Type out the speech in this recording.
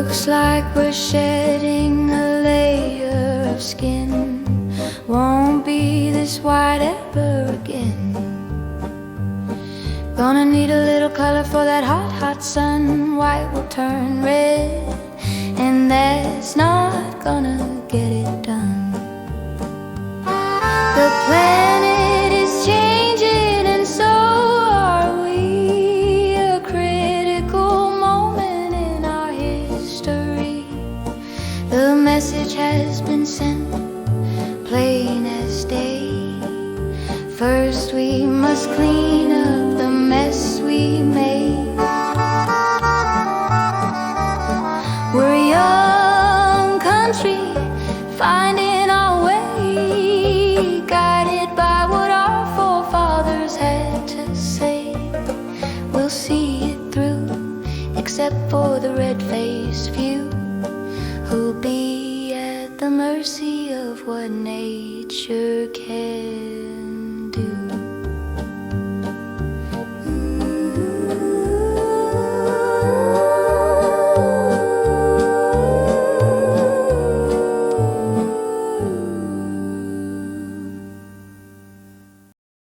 Looks like we're shedding a layer of skin. Won't be this white ever again. Gonna need a little color for that hot, hot sun. White will turn red, and that's not gonna get it done. The planet is changing, and so are we. A critical moment in our history. The message has been sent, plain as day. First we must clean up the mess we made. We're a young country, finding our way, guided by what our forefathers had to say. We'll see it through, except for the red-faced few who'll be at the mercy of what nature can.